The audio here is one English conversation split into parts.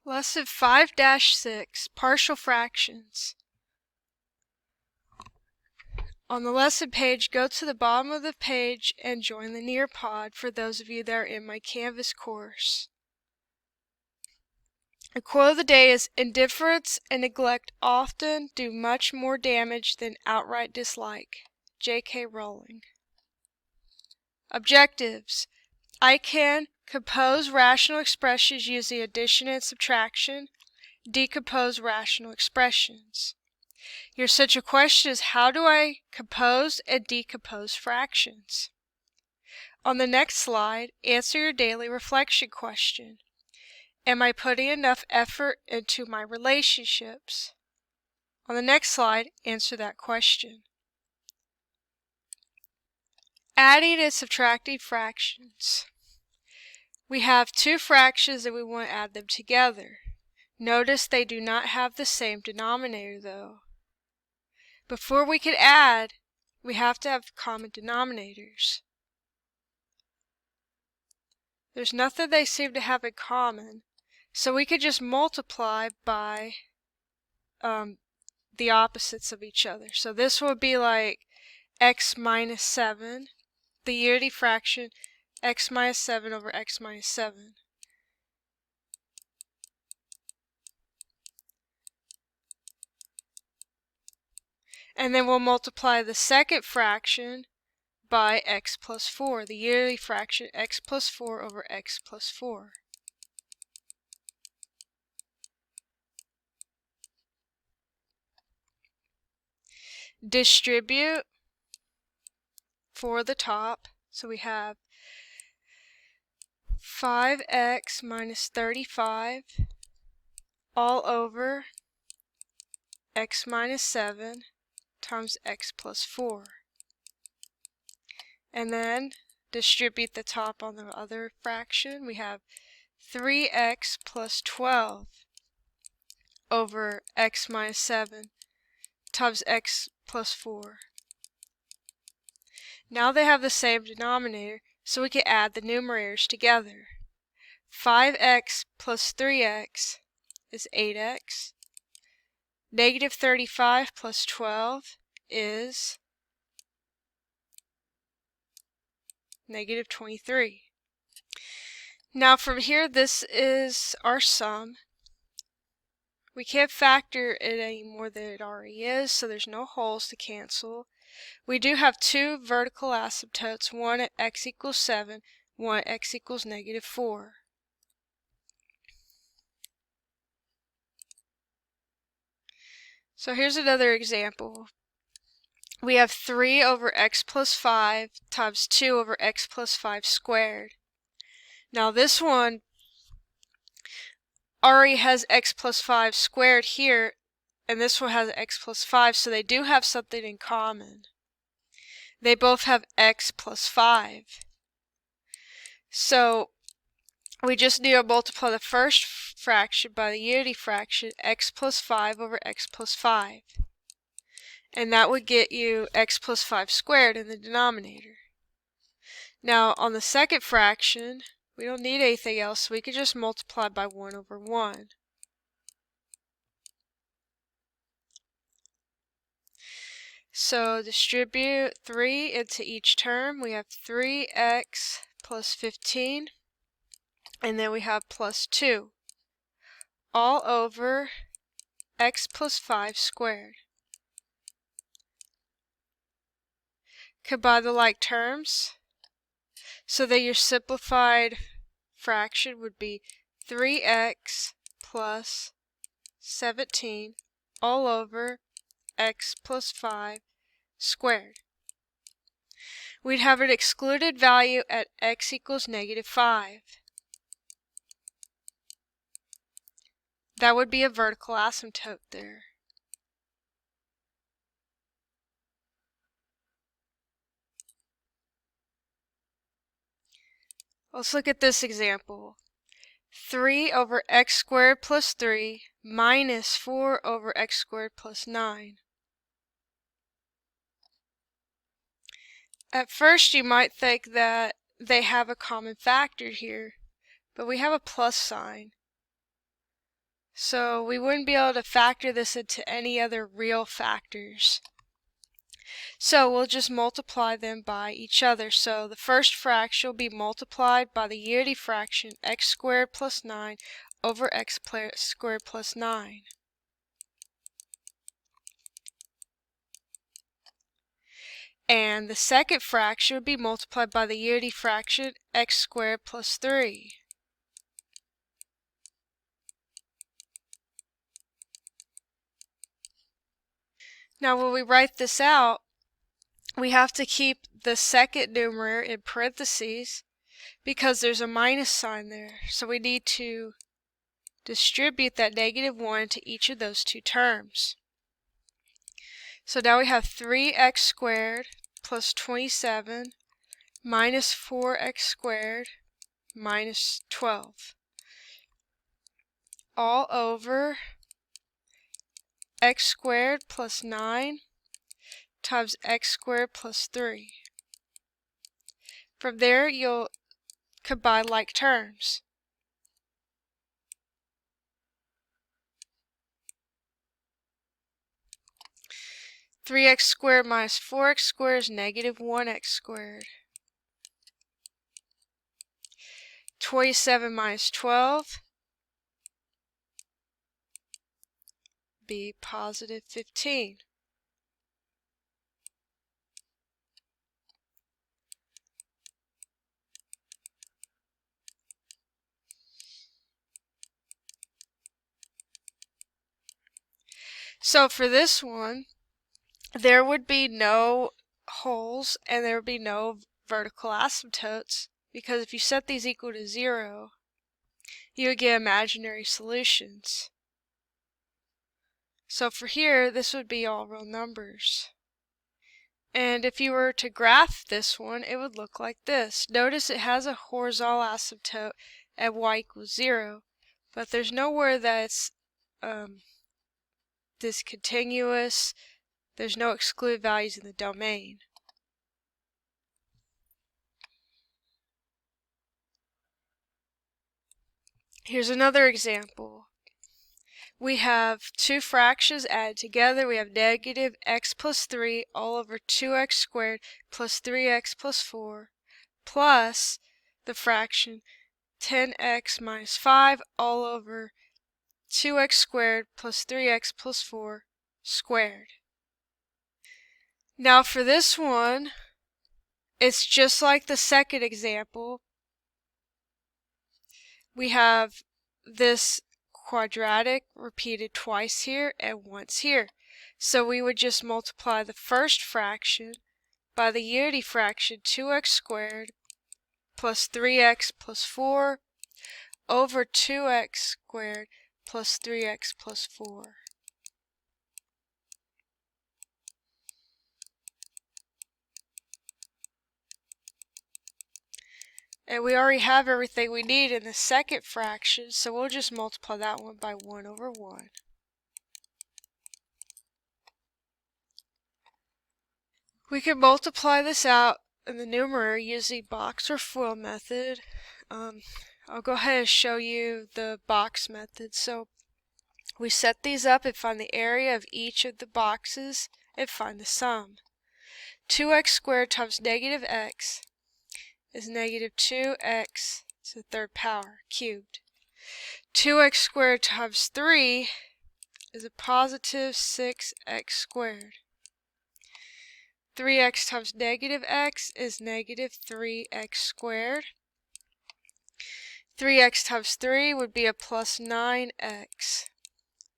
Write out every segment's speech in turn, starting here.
Lesson 5-6, Partial Fractions. On the lesson page, go to the bottom of the page and join the Nearpod for those of you that are in my Canvas course. The quote of the day is, "Indifference and neglect often do much more damage than outright dislike." J.K. Rowling. Objectives. I can compose rational expressions using addition and subtraction. Decompose rational expressions. Your central question is, how do I compose and decompose fractions? On the next slide, answer your daily reflection question. Am I putting enough effort into my relationships? On the next slide, answer that question. Adding and subtracting fractions. We have two fractions and we want to add them together. Notice they do not have the same denominator though. Before we can add, we have to have common denominators. There's nothing they seem to have in common, so we could just multiply by the opposites of each other. So this would be like x minus 7, the unity fraction x minus 7 over x minus 7. And then we'll multiply the second fraction by x plus 4, the unity fraction x plus 4 over x plus 4. Distribute for the top, so we have 5x minus 35 all over x minus 7 times x plus 4. And then distribute the top on the other fraction. We have 3x plus 12 over x minus 7 times x plus 4. Now they have the same denominator, so we can add the numerators together. 5x plus 3x is 8x. Negative 35 plus 12 is negative 23. Now from here, this is our sum. We can't factor it any more than it already is, so there's no wholes to cancel. We do have two vertical asymptotes, one at x equals 7, one at x equals negative 4. So here's another example. We have 3 over x plus 5 times 2 over x plus 5 squared. Now this one already has x plus 5 squared here, and this one has x plus 5, so they do have something in common. They both have x plus 5. So we just need to multiply the first fraction by the unity fraction, x plus 5 over x plus 5. And that would get you x plus 5 squared in the denominator. Now on the second fraction, we don't need anything else, so we could just multiply by 1 over 1. So distribute 3 into each term. We have 3x plus 15, and then we have plus 2, all over x plus 5 squared. Combine the like terms so that your simplified fraction would be 3x plus 17 all over x plus 5 squared. We'd have an excluded value at x equals negative 5. That would be a vertical asymptote there. Let's look at this example. 3 over x squared plus 3 minus 4 over x squared plus 9. At first you might think that they have a common factor here, but we have a plus sign. So we wouldn't be able to factor this into any other real factors. So we'll just multiply them by each other. So the first fraction will be multiplied by the unity fraction x squared plus 9 over x squared plus 9. And the second fraction would be multiplied by the unity fraction x squared plus 3. Now when we write this out, we have to keep the second numerator in parentheses because there's a minus sign there. So we need to distribute that -1 to each of those two terms. So now we have 3x squared plus 27 minus 4x squared minus 12 all over x squared plus 9 times x squared plus 3. From there you'll combine like terms. Three x squared minus 4x squared is -1x squared. 27 minus 12 be positive 15. So for this one, there would be no holes and there would be no vertical asymptotes, because if you set these equal to 0, you would get imaginary solutions. So for here, this would be all real numbers. And if you were to graph this one, it would look like this. Notice it has a horizontal asymptote at y equals 0, but there's nowhere that it's discontinuous. There's no excluded values in the domain. Here's another example. We have two fractions added together. We have -x plus 3 all over 2x squared plus 3x plus 4 plus the fraction 10x minus 5 all over 2x squared plus 3x plus 4 squared. Now for this one, it's just like the second example. We have this quadratic repeated twice here and once here. So we would just multiply the first fraction by the unity fraction 2x squared plus 3x plus 4 over 2x squared plus 3x plus 4. And we already have everything we need in the second fraction, so we'll just multiply that one by 1 over 1. We can multiply this out in the numerator using box or FOIL method. I'll go ahead and show you the box method. So we set these up and find the area of each of the boxes and find the sum. 2x squared times -x is -2x to the third power cubed. 2x squared times 3 is a positive 6x squared. 3x times -x is -3x squared. 3x times 3 would be a plus 9x.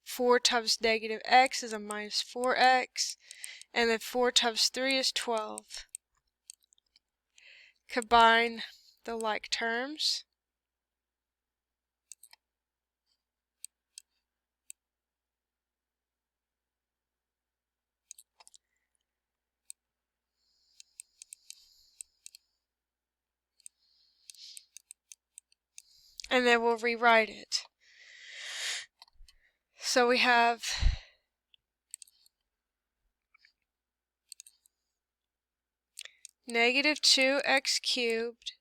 4 times -x is a minus 4x. And then 4 times 3 is 12. Combine the like terms. And then we'll rewrite it. So we have -2x cubed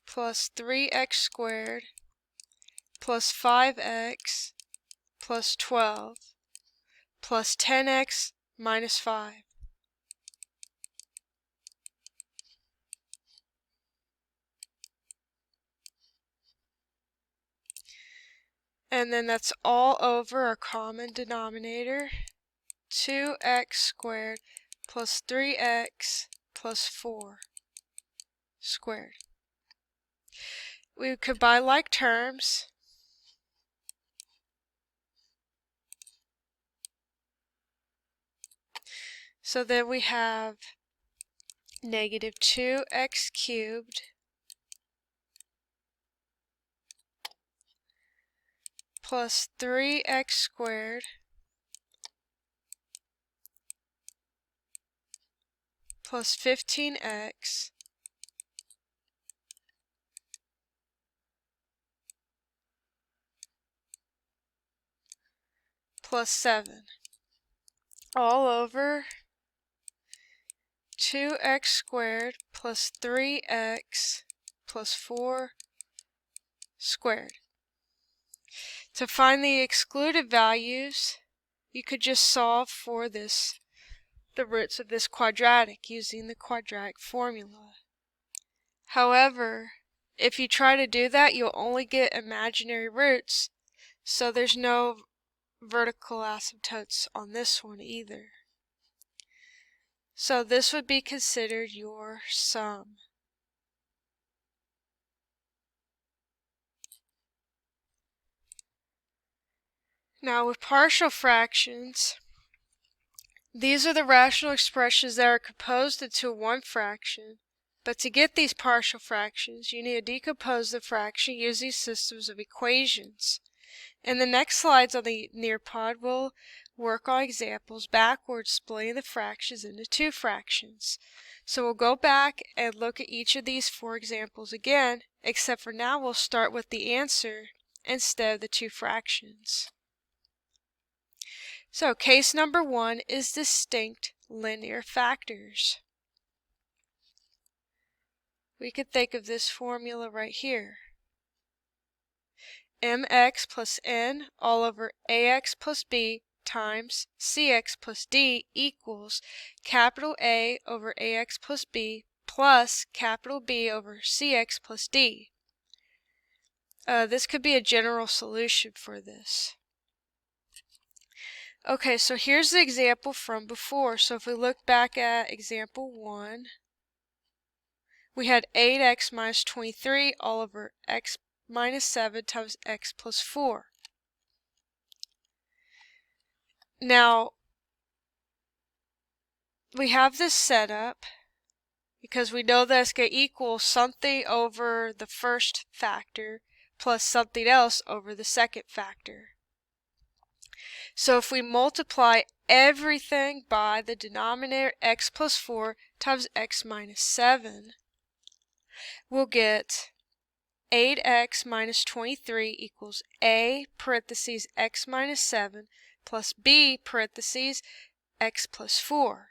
plus 3x squared plus 5x plus 12 plus 10x minus 5. And then that's all over our common denominator, 2x squared plus 3x plus 4 squared. We would combine like terms. So then we have negative 2x cubed plus 3x squared plus 15x plus 7 all over 2x squared plus 3x plus 4 squared. To find the excluded values, you could just solve for the roots of this quadratic using the quadratic formula. However, if you try to do that, you'll only get imaginary roots, so there's no vertical asymptotes on this one either. So this would be considered your sum. Now with partial fractions, these are the rational expressions that are composed into one fraction. But to get these partial fractions, you need to decompose the fraction using systems of equations. In the next slides on the Nearpod, we'll work on examples backwards, splitting the fractions into two fractions. So we'll go back and look at each of these 4 examples again, except for now we'll start with the answer instead of the two fractions. So case number 1 is distinct linear factors. We could think of this formula right here. mx plus n all over ax plus b times cx plus d equals capital A over ax plus b plus capital B over cx plus d. This could be a general solution for this. Okay, so here's the example from before. So if we look back at example 1, we had 8x minus 23 all over x minus 7 times x plus 4. Now, we have this set up because we know that it's going to equal something over the first factor plus something else over the second factor. So if we multiply everything by the denominator x plus 4 times x minus 7, we'll get 8x minus 23 equals a parentheses x minus 7 plus b parentheses x plus 4.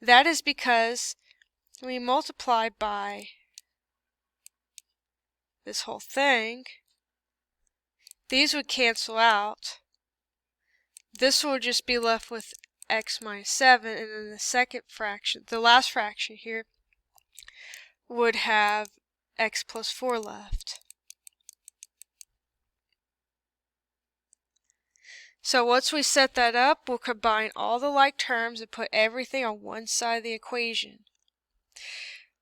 That is because we multiply by this whole thing. These would cancel out. This will just be left with x minus 7, and then the second fraction, the last fraction here, would have x plus 4 left. So once we set that up, we'll combine all the like terms and put everything on one side of the equation.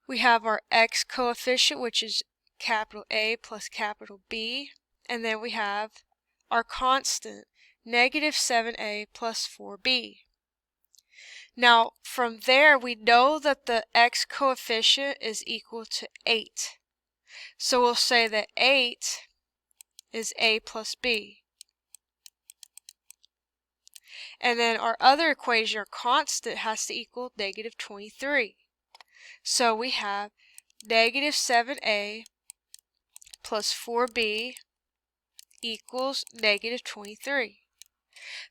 We have our x coefficient, which is capital A plus capital B, and then we have our constant, negative 7a plus 4b. Now, from there, we know that the x coefficient is equal to 8. So we'll say that 8 is a plus b. And then our other equation, our constant, has to equal negative 23. So we have negative 7a plus 4b equals negative 23.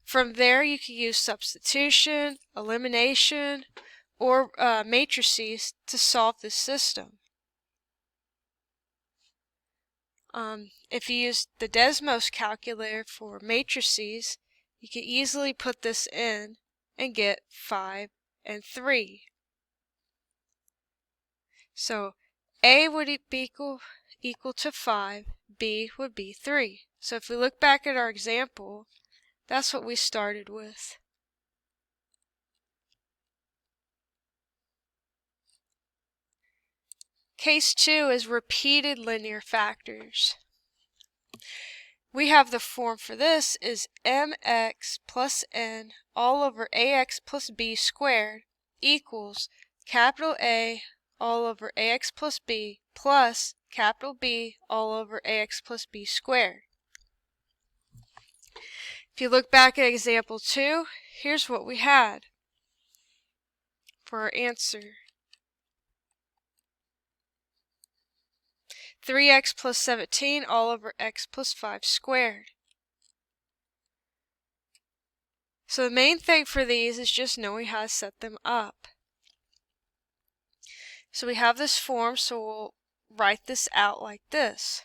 From there, you can use substitution, elimination, or matrices to solve this system. If you use the Desmos calculator for matrices, you can easily put this in and get 5 and 3. So A would be equal to 5, B would be 3. So if we look back at our example, that's what we started with. Case 2 is repeated linear factors. We have the form for this is mx plus n all over ax plus b squared equals capital A all over ax plus b plus capital B all over ax plus b squared. If you look back at example 2, here's what we had for our answer. 3x plus 17 all over x plus 5 squared. So the main thing for these is just knowing how to set them up. So we have this form, so we'll write this out like this.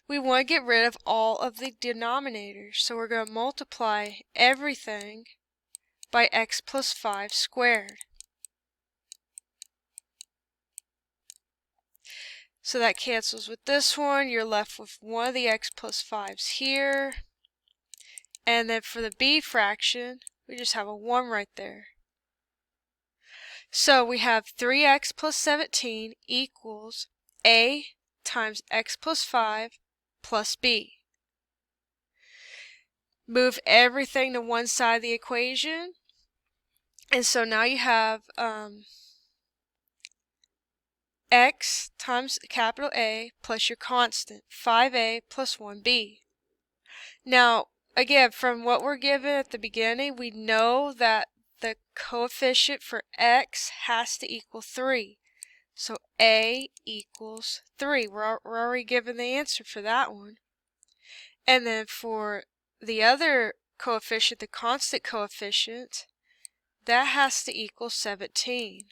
We want to get rid of all of the denominators, so we're going to multiply everything by x plus 5 squared. So that cancels with this one. You're left with one of the x plus 5's here. And then for the b fraction, we just have a 1 right there. So we have 3x plus 17 equals a times x plus 5 plus b. Move everything to one side of the equation. And so now you have x times capital A plus your constant, 5a plus 1b. Now, again, from what we're given at the beginning, we know that the coefficient for x has to equal 3. So a equals 3. We're already given the answer for that one. And then for the other coefficient, the constant coefficient, that has to equal 17.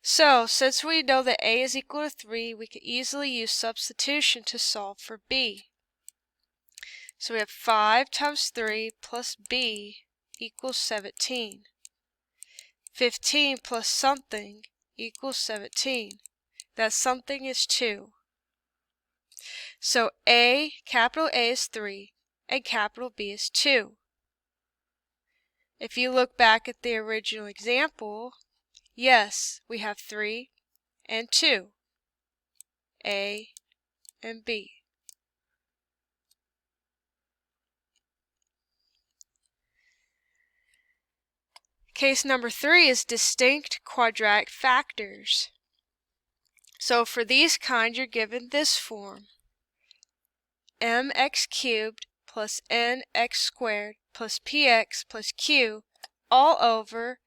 So, since we know that a is equal to 3, we can easily use substitution to solve for b. So we have 5 times 3 plus b equals 17. 15 plus something equals 17. That something is 2. So capital A is 3, and capital B is 2. If you look back at the original example, yes, we have 3 and 2, A and B. Case number 3 is distinct quadratic factors. So for these kind, you're given this form. mx cubed plus nx squared plus px plus q all over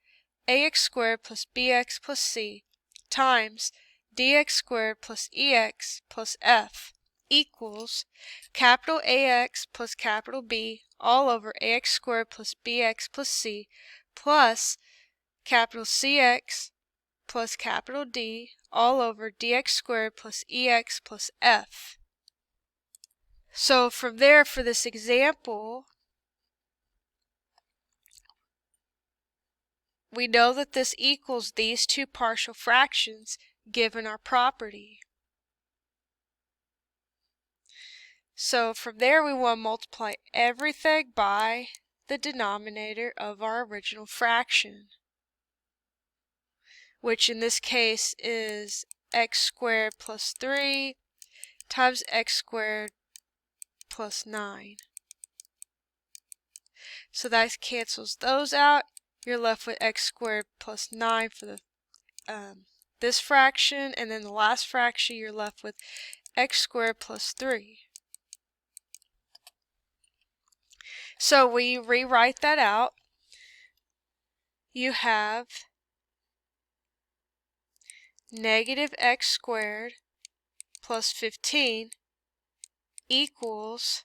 ax squared plus bx plus c times dx squared plus ex plus f equals capital AX plus capital B all over ax squared plus bx plus c plus capital CX plus capital D all over dx squared plus ex plus f. So from there, for this example, we know that this equals these two partial fractions given our property. So from there, we want to multiply everything by the denominator of our original fraction, which in this case is x squared plus 3 times x squared plus 9. So that cancels those out. You're left with x squared plus 9 for the this fraction, and then the last fraction you're left with x squared plus 3. So we rewrite that out. You have negative x squared plus 15 equals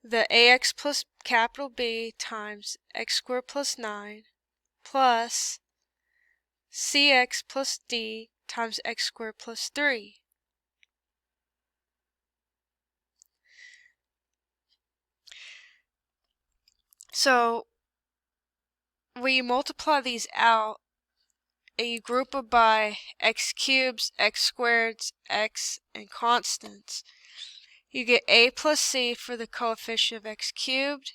the ax plus capital B times x squared plus 9 plus cx plus d times x squared plus 3. So we multiply these out and you group them by x cubes, x squareds, x, and constants. You get a plus c for the coefficient of x cubed,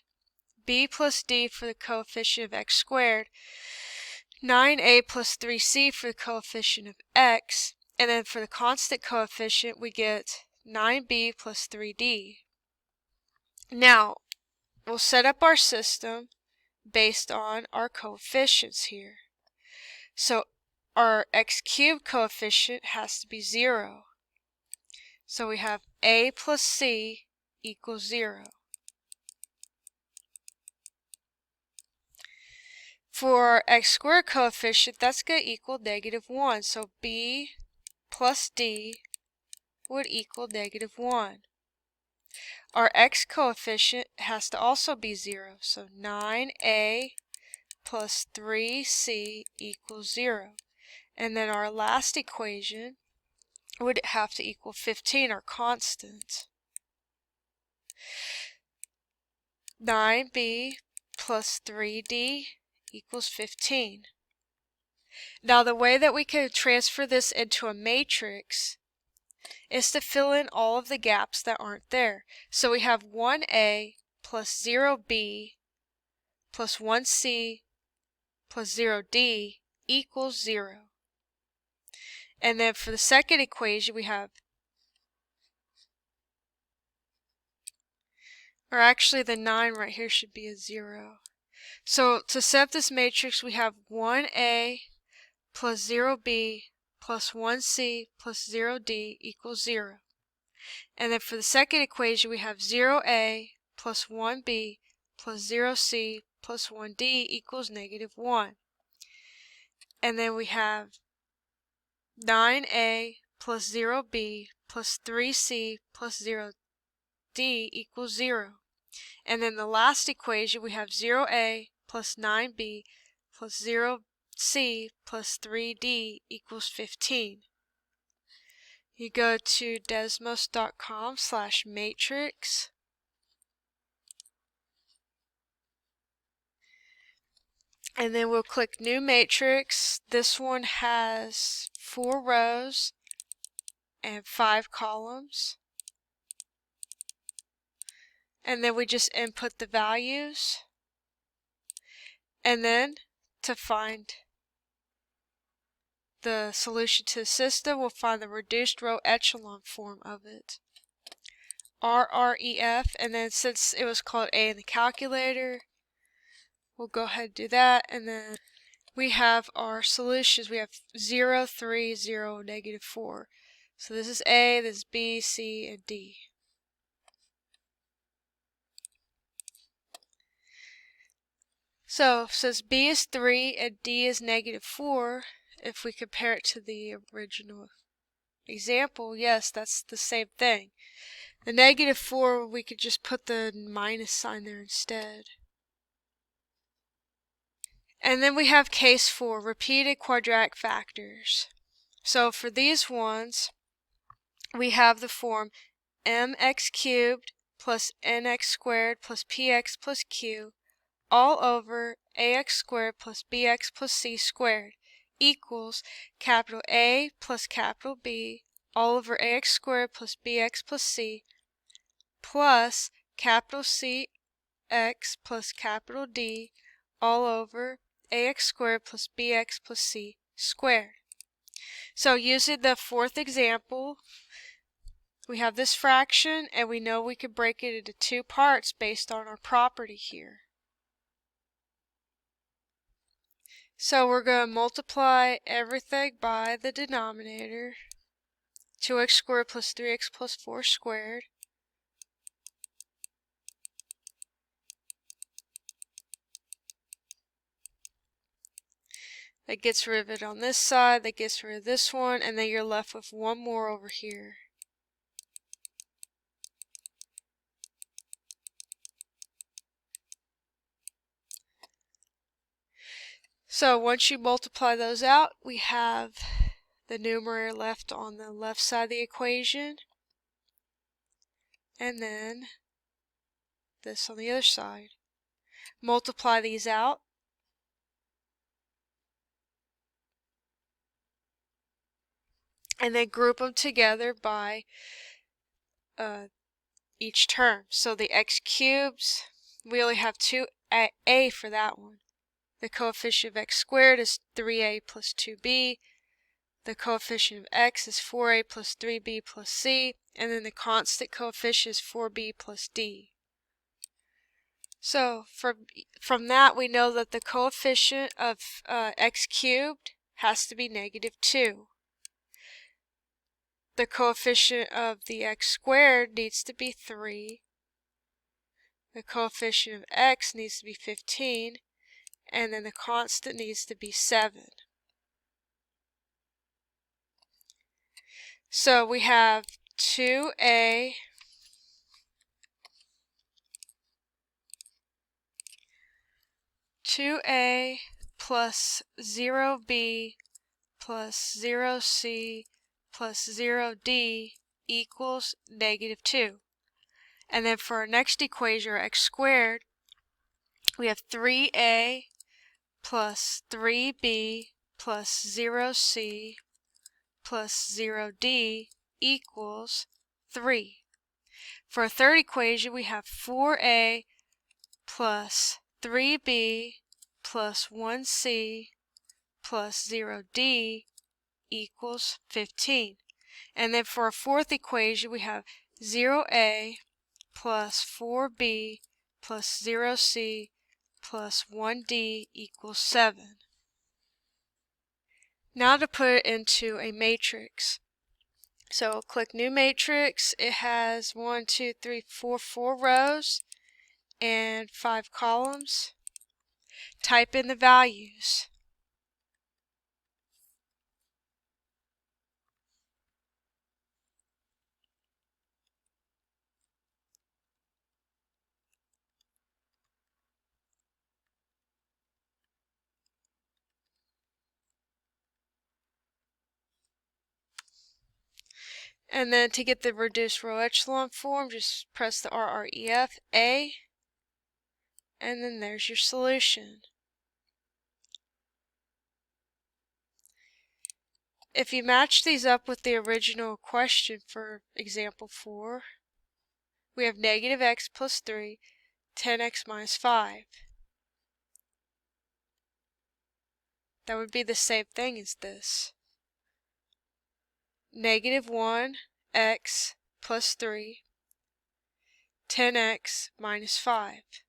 b plus d for the coefficient of x squared, 9a plus 3c for the coefficient of x, and then for the constant coefficient we get 9b plus 3d. Now, we'll set up our system based on our coefficients here. So our x cubed coefficient has to be 0. So we have a plus c equals 0. For our x squared coefficient, that's going to equal -1. So b plus d would equal -1. Our x coefficient has to also be 0. So 9a plus 3c equals 0. And then our last equation would have to equal 15, our constant. 9b plus 3d equals 15. Now the way that we can transfer this into a matrix is to fill in all of the gaps that aren't there. So we have 1a plus 0b plus 1c plus 0d equals 0. And then for the second equation we have, or actually the 9 right here should be a 0. So to set up this matrix we have 1a plus 0b plus 1c plus 0d equals 0. And then for the second equation we have 0a plus 1b plus 0c plus 1d equals -1. And then we have 9a plus 0b plus 3c plus 0d equals 0. And then the last equation we have 0a plus 9b plus 0c plus 3d equals 15. You go to desmos.com/matrix. And then we'll click New Matrix. This one has 4 rows and 5 columns. And then we just input the values. And then to find the solution to the system, we'll find the reduced row echelon form of it. RREF, and then since it was called A in the calculator, we'll go ahead and do that, and then we have our solutions. We have 0, 3, 0, -4. So this is A, this is B, C, and D. So since B is 3 and D is -4, if we compare it to the original example, yes, that's the same thing. The -4, we could just put the minus sign there instead. And then we have case 4, repeated quadratic factors. So for these ones, we have the form mx cubed plus nx squared plus px plus q all over ax squared plus bx plus c squared equals capital A plus capital B all over ax squared plus bx plus c plus capital CX plus capital D all over ax squared plus bx plus c squared. So using the fourth example, we have this fraction and we know we could break it into 2 parts based on our property here. So we're going to multiply everything by the denominator, 2x squared plus 3x plus 4 squared. That gets rid of it on this side, that gets rid of this one, and then you're left with one more over here. So once you multiply those out, we have the numerator left on the left side of the equation, and then this on the other side. Multiply these out, and then group them together by each term. So the x cubes, we only have 2a for that one. The coefficient of x squared is 3a plus 2b. The coefficient of x is 4a plus 3b plus c. And then the constant coefficient is 4b plus d. So from that we know that the coefficient of x cubed has to be -2. The coefficient of the x squared needs to be 3. The coefficient of x needs to be 15. And then the constant needs to be 7. So we have 2a plus 0b plus 0c plus 0d equals -2. And then for our next equation, our x squared, we have 3a plus 3b plus 0c plus 0d equals 3. For a third equation, we have 4a plus 3b plus 1c plus 0d equals 15. And then for a fourth equation, we have 0a plus 4b plus 0c plus 1d equals 7. Now to put it into a matrix. So click New Matrix. It has 4 rows and 5 columns. Type in the values. And then to get the reduced row echelon form, just press the RREF A, and then there's your solution. If you match these up with the original question for example 4, we have -x plus 3, 10x minus 5. That would be the same thing as this. -1x plus 3, 10x minus 5.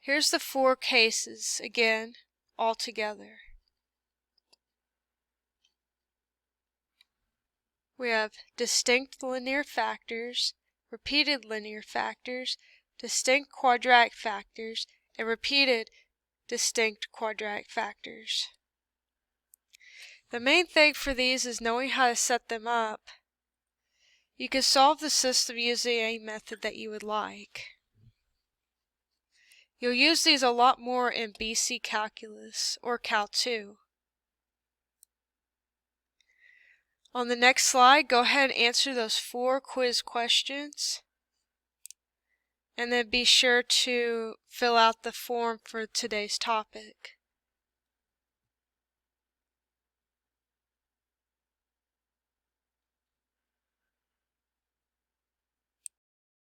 Here's the 4 cases again, all together. We have distinct linear factors, repeated linear factors, distinct quadratic factors, and repeated distinct quadratic factors. The main thing for these is knowing how to set them up. You can solve the system using any method that you would like. You'll use these a lot more in BC Calculus or Cal 2. On the next slide, go ahead and answer those 4 quiz questions. And then be sure to fill out the form for today's topic.